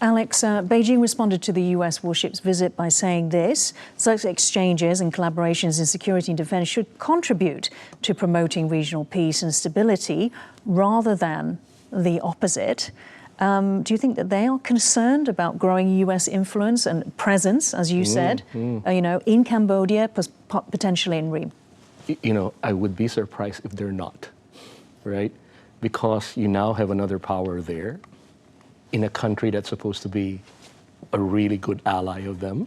Alex, Beijing responded to the US warship's visit by saying this: such exchanges and collaborations in security and defense should contribute to promoting regional peace and stability rather than the opposite. Do you think that they are concerned about growing US influence and presence, as you said, in Cambodia, potentially in Ream? I would be surprised if they're not, right? Because you now have another power there in a country that's supposed to be a really good ally of them.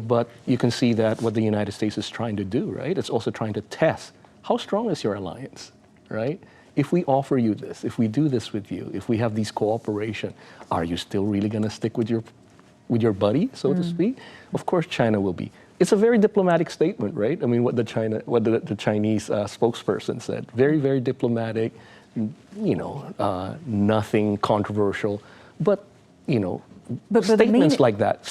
But you can see that what the United States is trying to do, right? It's also trying to test how strong is your alliance, right? If we offer you this, if we do this with you, if we have these cooperation, are you still really going to stick with your buddy, so to speak? Of course, China will be. It's a very diplomatic statement, right? I mean, what the Chinese spokesperson said, very, very diplomatic. Nothing controversial, but statements like that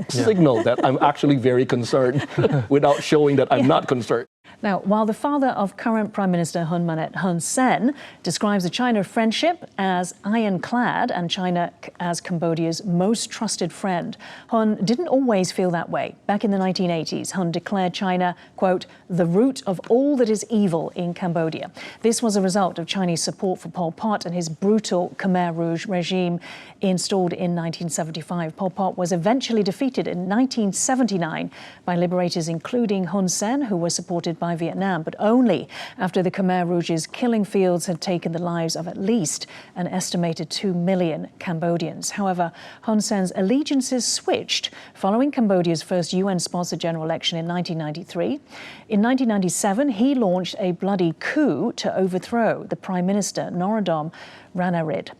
signal that I'm actually very concerned without showing that I'm not concerned. Now, while the father of current Prime Minister Hun Sen describes the China friendship as ironclad and China as Cambodia's most trusted friend, Hun didn't always feel that way. Back in the 1980s, Hun declared China, quote, the root of all that is evil in Cambodia. This was a result of Chinese support for Pol Pot and his brutal Khmer Rouge regime installed in 1975. Pol Pot was eventually defeated in 1979 by liberators including Hun Sen, who was supported by Vietnam, but only after the Khmer Rouge's killing fields had taken the lives of at least an estimated 2 million Cambodians. However, Hun Sen's allegiances switched following Cambodia's first UN-sponsored general election in 1993. In 1997, he launched a bloody coup to overthrow the Prime Minister, Norodom Ranariddh.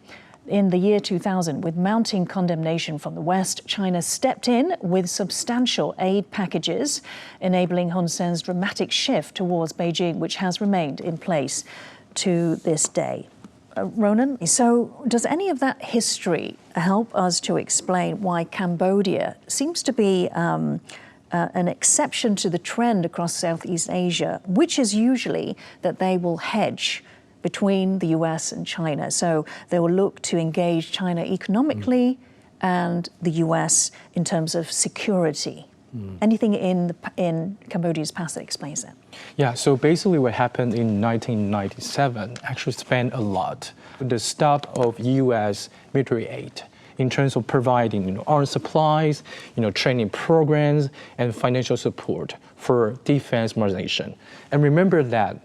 In the year 2000, with mounting condemnation from the West, China stepped in with substantial aid packages, enabling Hun Sen's dramatic shift towards Beijing, which has remained in place to this day. Ronan, so does any of that history help us to explain why Cambodia seems to be an exception to the trend across Southeast Asia, which is usually that they will hedge between the US and China? So they will look to engage China economically and the US in terms of security. Anything in Cambodia's past that explains that? Yeah, so basically what happened in 1997 actually spanned a lot. The stop of US military aid in terms of providing arms supplies, training programs, and financial support for defense modernization. And remember that,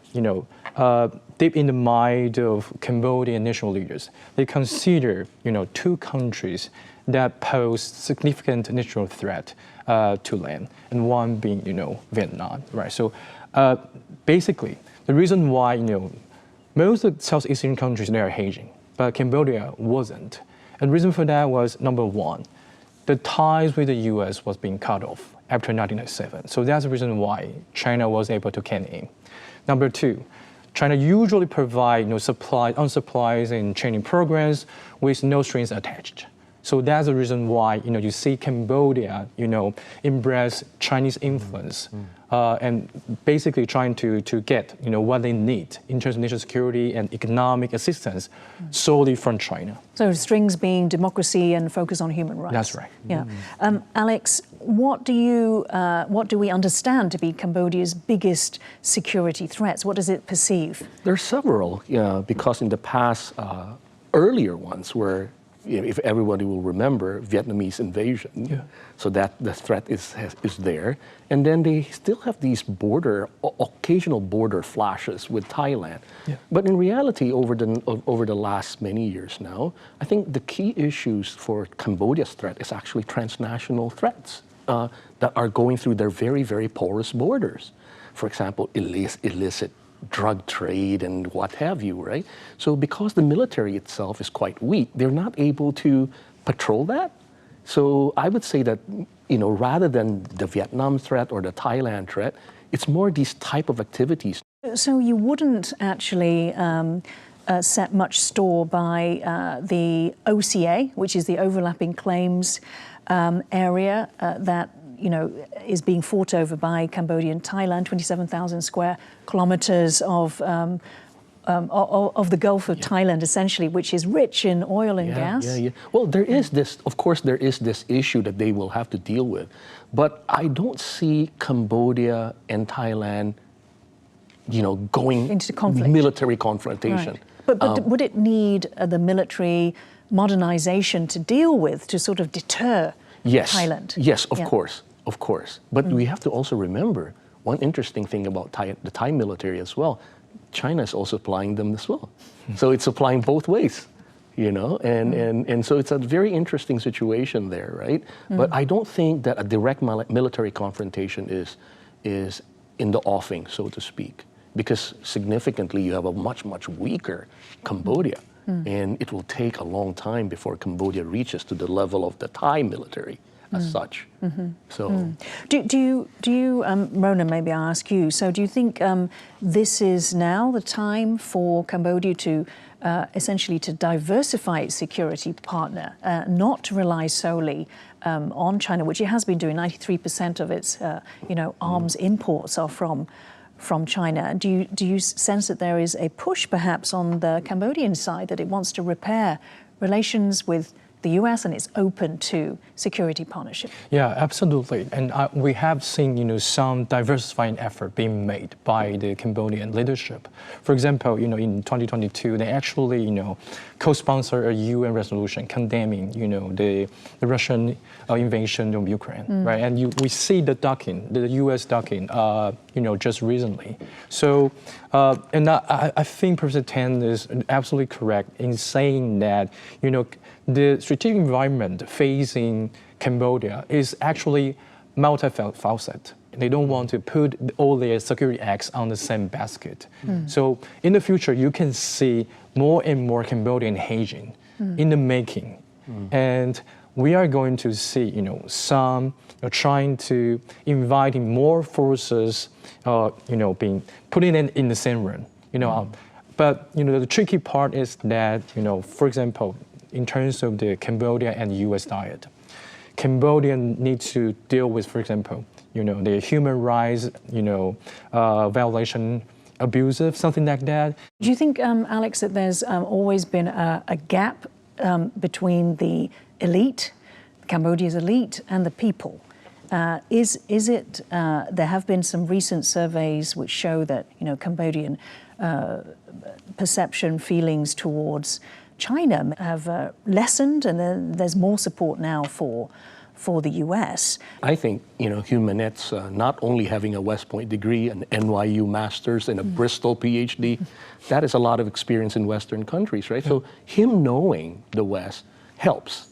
deep in the mind of Cambodian national leaders, they consider, two countries that pose significant national threat to land, and one being, Vietnam, right? So basically, the reason why, most of the Southeast Asian countries, they are hedging, but Cambodia wasn't. And the reason for that was, number one, the ties with the US was being cut off after 1997. So that's the reason why China was able to can in. Number two, China usually provides supplies and training programs with no strings attached. So that's the reason why you see Cambodia embrace Chinese influence and basically trying to get what they need in terms of national security and economic assistance solely from China. So strings being democracy and focus on human rights. That's right. Yeah, Alex, what do we understand to be Cambodia's biggest security threats? What does it perceive? There are several, because in the past, earlier ones were, if everybody will remember, Vietnamese invasion. Yeah. So that the threat is there. And then they still have these occasional border flashes with Thailand. Yeah. But in reality, over the last many years now, I think the key issues for Cambodia's threat is actually transnational threats that are going through their very, very porous borders. For example, illicit drug trade and what have you, right? So because the military itself is quite weak, they're not able to patrol that. So I would say that, rather than the Vietnam threat or the Thailand threat, it's more these type of activities. So you wouldn't actually set much store by the OCA, which is the overlapping claims area that is being fought over by Cambodia and Thailand, 27,000 square kilometers of of the Gulf of Thailand, essentially, which is rich in oil and gas. Well, there is this, of course, there is this issue that they will have to deal with. But I don't see Cambodia and Thailand, going into conflict. Military confrontation. Right. But would it need the military modernization to deal with to sort of deter Thailand? Yes, of course. But we have to also remember one interesting thing about the Thai military as well. China is also supplying them as well. So it's supplying both ways, and so it's a very interesting situation there, right? But I don't think that a direct military confrontation is in the offing, so to speak, because significantly you have a much, much weaker Cambodia. And it will take a long time before Cambodia reaches to the level of the Thai military as such. So, do you, Ronan, maybe I'll ask you. So, do you think this is now the time for Cambodia to essentially to diversify its security partner, not to rely solely on China, which it has been doing? 93% of its, arms imports are from China. Do you sense that there is a push, perhaps, on the Cambodian side that it wants to repair relations with the US and it's open to security partnership? Yeah, absolutely. And we have seen, some diversifying effort being made by the Cambodian leadership. For example, in 2022, they actually, co-sponsored a UN resolution condemning, the Russian invasion of Ukraine, right? And we see the US docking, just recently. So, and I think President Tan is absolutely correct in saying that, the strategic environment facing Cambodia is actually multifaceted. They don't want to put all their security eggs on the same basket. So in the future, you can see more and more Cambodian hedging in the making. And we are going to see, some trying to inviting more forces, being putting in the same room. But the tricky part is that, for example, in terms of the Cambodia and US diet, Cambodia needs to deal with, for example, the human rights, violation, abusive, something like that. Do you think, Alex, that there's always been a gap between the elite, Cambodia's elite, and the people? Is it? There have been some recent surveys which show that Cambodian perception, feelings towards China have lessened, and then there's more support now for the US. I think, Hun Manet's not only having a West Point degree, an NYU master's, and a Bristol PhD, that is a lot of experience in Western countries, right? So him knowing the West helps.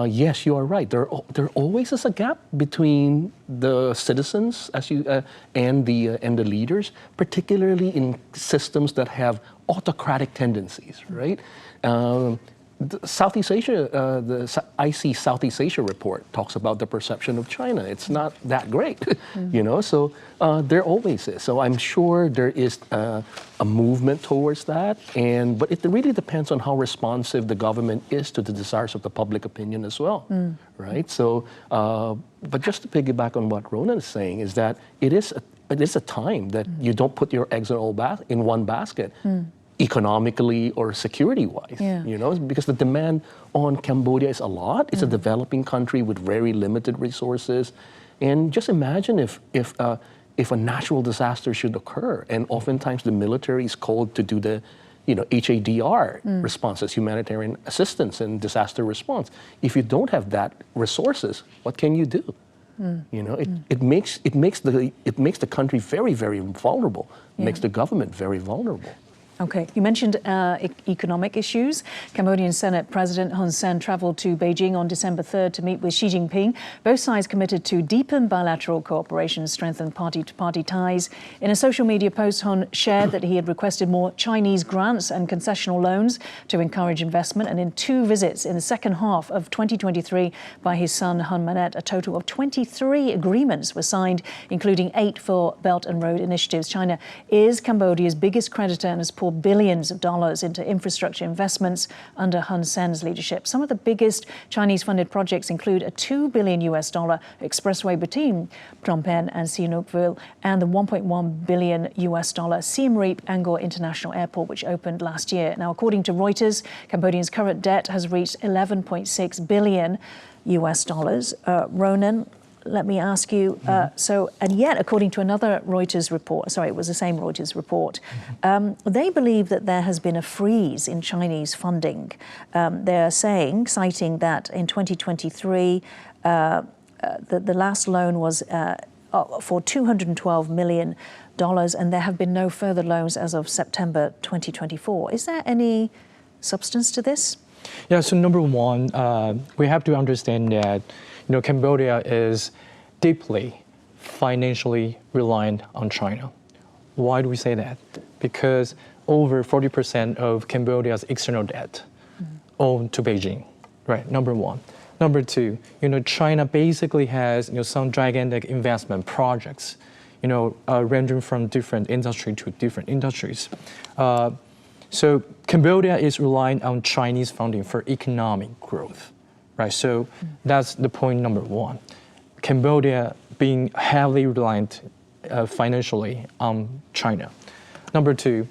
Yes, you are right. There always is a gap between the citizens and the leaders, particularly in systems that have autocratic tendencies, right? Southeast Asia, the IC Southeast Asia report talks about the perception of China. It's not that great, so there always is. So I'm sure there is a movement towards that, but it really depends on how responsive the government is to the desires of the public opinion as well, right? So, but just to piggyback on what Ronan is saying is that it is a time that you don't put your eggs in one basket. Economically or security-wise, because the demand on Cambodia is a lot. It's a developing country with very limited resources, and just imagine if a natural disaster should occur, and oftentimes the military is called to do the, HADR responses, humanitarian assistance and disaster response. If you don't have that resources, what can you do? It makes the country very, very vulnerable. It makes the government very vulnerable. Okay, you mentioned economic issues. Cambodian Senate President Hun Sen travelled to Beijing on December 3rd to meet with Xi Jinping. Both sides committed to deepen bilateral cooperation and strengthen party-to-party ties. In a social media post, Hun shared that he had requested more Chinese grants and concessional loans to encourage investment. And in 2 visits in the second half of 2023 by his son Hun Manet, a total of 23 agreements were signed, including 8 for Belt and Road initiatives. China is Cambodia's biggest creditor and has poured pour billions of dollars into infrastructure investments under Hun Sen's leadership. Some of the biggest Chinese-funded projects include a $2 billion expressway between Phnom Penh and Sihanoukville and the $1.1 billion Siem Reap Angkor International Airport, which opened last year. Now, according to Reuters, Cambodia's current debt has reached $11.6 billion. Ronan, let me ask you, and yet, according to another Reuters report, sorry, it was the same Reuters report, they believe that there has been a freeze in Chinese funding. They're saying, citing that in 2023, the last loan was for $212 million, and there have been no further loans as of September 2024. Is there any substance to this? Yeah, so number one, we have to understand that Cambodia is deeply financially reliant on China. Why do we say that? Because over 40% of Cambodia's external debt owed to Beijing, right? Number one. Number two, China basically has some gigantic investment projects, ranging from different industry to different industries. So Cambodia is relying on Chinese funding for economic growth, right? So that's the point number one. Cambodia being heavily reliant financially on China. Number two,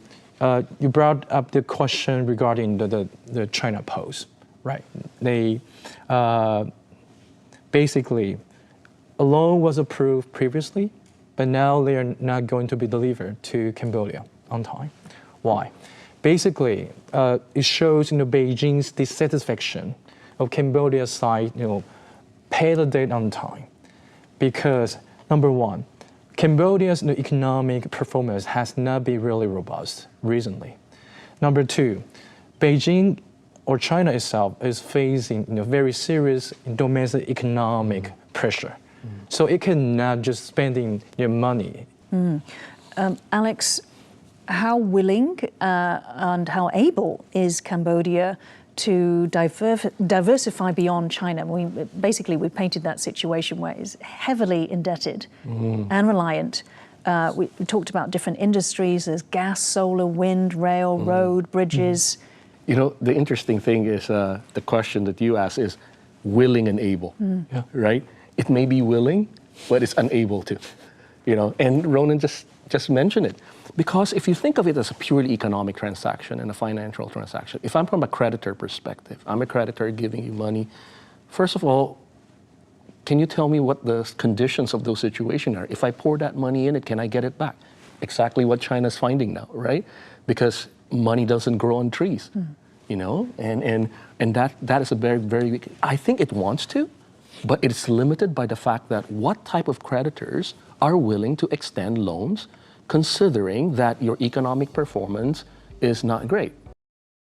you brought up the question regarding the China Post, right? They basically, a loan was approved previously, but now they are not going to be delivered to Cambodia on time. Why? Basically, it shows Beijing's dissatisfaction of Cambodia's side, pay the debt on time, because number one, Cambodia's economic performance has not been really robust recently. Number two, Beijing or China itself is facing very serious domestic economic pressure, so it cannot just spending money. Alex, how willing and how able is Cambodia to diversify beyond China? Basically, we painted that situation where it's heavily indebted and reliant. We talked about different industries. There's gas, solar, wind, rail, road, bridges. The interesting thing is the question that you asked is willing and able, right? It may be willing, but it's unable to, And Ronan just mentioned it. Because if you think of it as a purely economic transaction and a financial transaction, if I'm from a creditor perspective, I'm a creditor giving you money, first of all, can you tell me what the conditions of those situations are? If I pour that money in it, can I get it back? Exactly what China's finding now, right? Because money doesn't grow on trees, and that is a very, very, I think it wants to, but it's limited by the fact that what type of creditors are willing to extend loans considering that your economic performance is not great.